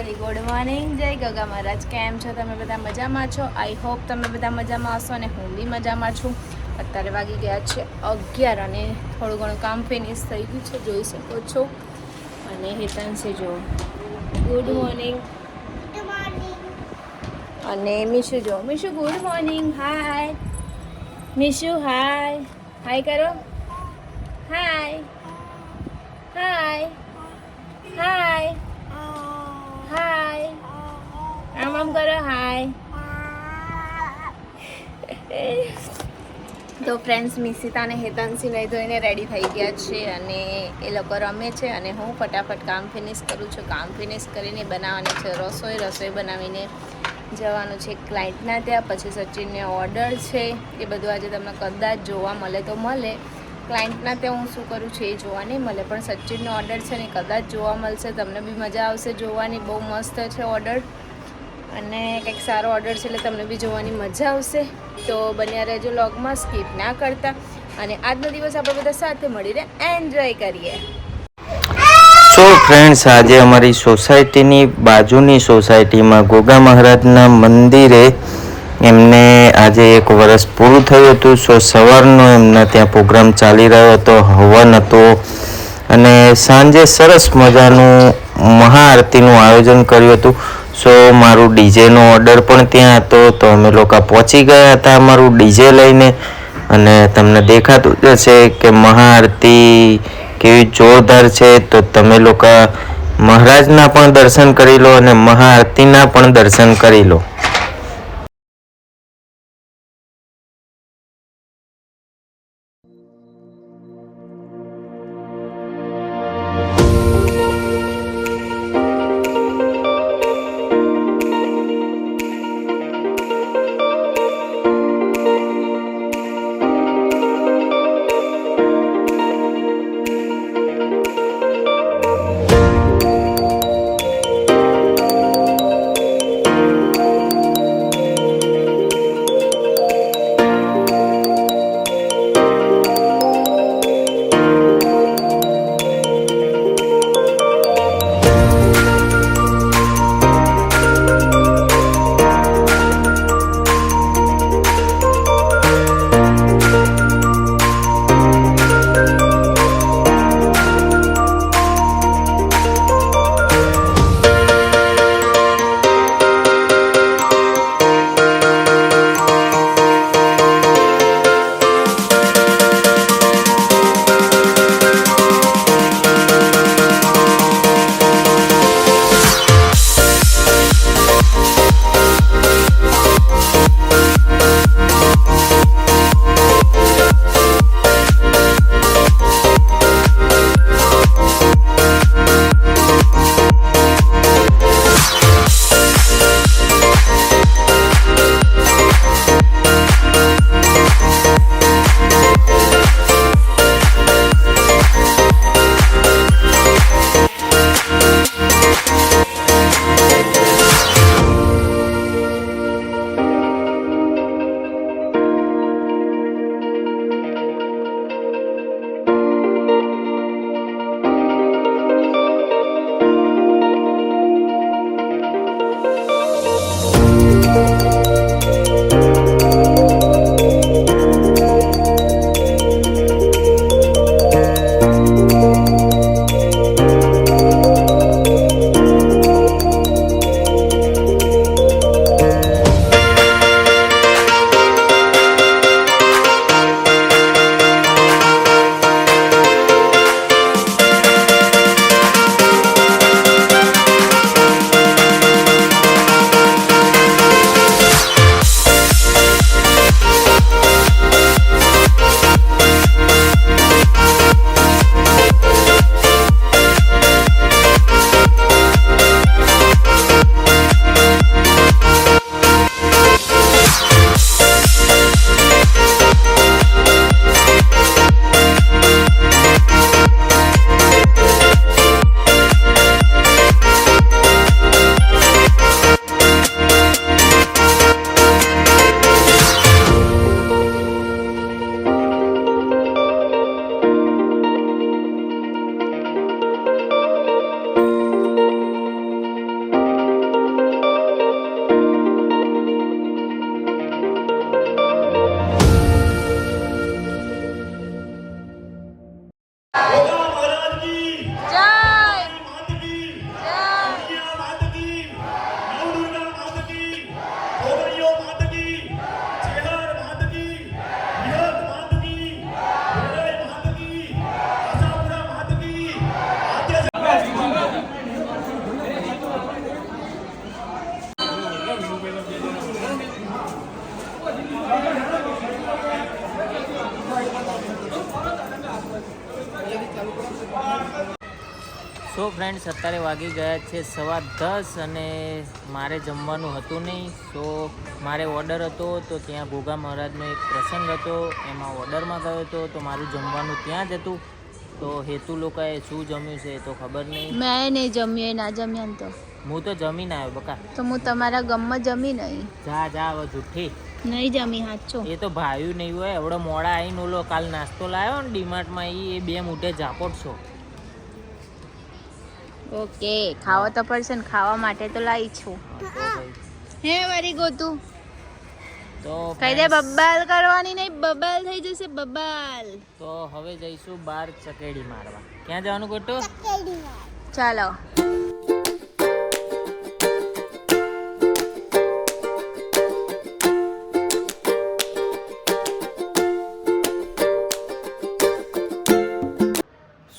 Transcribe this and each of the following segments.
Very good morning. જય ગગા મહારાજ. કેમ છો તમે બધા? મજામાં છો? આઈ હોપ તમે બધા મજામાં હશો અને હું બી મજામાં છું. અત્યારે વાગી ગયા છે 11 અને થોડું ઘણું કામ ફિનિશ થઈ ગયું છે, જોઈ શકો છો. અને હેતાંશે જો ગુડ મોર્નિંગ. અને મીશુ જો, મીશુ ગુડ મોર્નિંગ. હાય મીશુ, હાય હાય કરો. હાય હાય હાય હાય, આમ કરો. હાય. તો ફ્રેન્ડ્સ, મિશિતા અને હેતાંશી નહીં ધોઈને રેડી થઈ ગયા છે અને એ લોકો રમે છે અને હું ફટાફટ કામ ફિનિશ કરું છું. કામ ફિનિશ કરીને બનાવવાની છે રસોઈ બનાવીને જવાનું છે ક્લાયન્ટના ત્યાં. પછી સચિનને ઓર્ડર છે, એ બધું આજે તમને કદાચ જોવા મળે તો મળે. ક્લાયન્ટના ત્યાં હું શું કરું છું એ જોવા નહીં મળે, પણ સચિનનો ઓર્ડર છે ને કદાચ જોવા મળશે. તમને બી મજા આવશે જોવાની. બહુ મસ્ત છે ઓર્ડર અને કંઈક સારો ઓર્ડર છે એટલે તમને બી જોવાની મજા આવશે. તો બન્યા રહેજો વ્લોગમાં, સ્કીપ ના કરતા. અને આજનો દિવસ આપણે બધા સાથે મળીને એન્જોય કરીએ. સો ફ્રેન્ડ્સ, આજે અમારી સોસાયટીની બાજુની સોસાયટીમાં ગોગા મહારાજના મંદિરે એમને આજે 1 વર્ષ પૂરું થયું હતું. સો સવારનો એમના ત્યાં પ્રોગ્રામ ચાલી રહ્યો હતો, હવન હતો અને સાંજે સરસ મજાનું મહાઆરતીનું આયોજન કર્યું હતું. સો મારું ડીજેનો ઓર્ડર પણ ત્યાં હતો, તો અમે લોકો પહોંચી ગયા હતા અમારું ડીજે લઈને. અને તમને દેખાતું જ હશે કે મહાઆરતી કેવી જોરદાર છે. તો તમે લોકો મહારાજના પણ દર્શન કરી લો અને મહાઆરતીના પણ દર્શન કરી લો. સો ફ્રેન્ડ્સ અત્યારે વાગી ગયા છે 10:15 અને મારે જમવાનું હતું નહીં. તો મારે ઓર્ડર હતો તો ત્યાં ગોગા મહારાજનો એક પ્રસંગ હતો, એમાં ઓર્ડરમાં ગયો હતો તો મારું જમવાનું ત્યાં જ હતું. તો હેતુ લોકોએ શું જમ્યું છે એ તો ખબર નહીં. મેં નહીં જમ્યું, એ ના જમ્યા ને તો હું તો જમીને આવ્યો બકા. તો હું તમારા ગામમાં જમી નહીં. જા જા હવે જુઠ્ઠી. નહીં જમી હાચો. એ તો ભાવ્યું નહીં હોય. એવડો મોડા આવીને ઓલો કાલ નાસ્તો લાવ્યો ને ડીમાર્ટમાં, એ બે મોઢે ઝાપટ છો. ઓકે, ખાવો તો પડશે ને, ખાવા માટે તો લાવી છું. હે મારી ગોતું તો કહી દે, બબાલ કરવાની નહીં, બબાલ થઈ જશે બબાલ. તો હવે જઈશું બહાર ચકેડી મારવા. ક્યાં જવાનું ગોટો? ચાલો.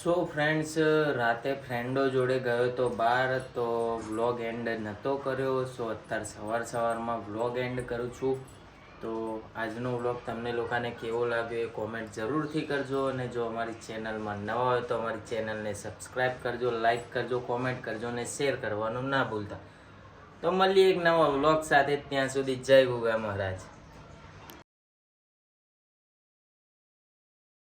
સો ફ્રેન્ડ્સ, રાતે ફ્રેન્ડો જોડે ગયો તો બહાર, તો વ્લોગ એન્ડ નહોતો કર્યો. સો અત્યારે સવારમાં વ્લોગ એન્ડ કરું છું. તો આજનો વ્લોગ તમને લોકોને કેવો લાગ્યો એ કોમેન્ટ જરૂરથી કરજો. અને જો અમારી ચેનલમાં નવા હોય તો અમારી ચેનલને સબસ્ક્રાઈબ કરજો, લાઈક કરજો, કોમેન્ટ કરજો અને શેર કરવાનું ના ભૂલતા. તો મળીએ એક નવા વ્લોગ સાથે. ત્યાં સુધી જય ગોગા મહારાજ.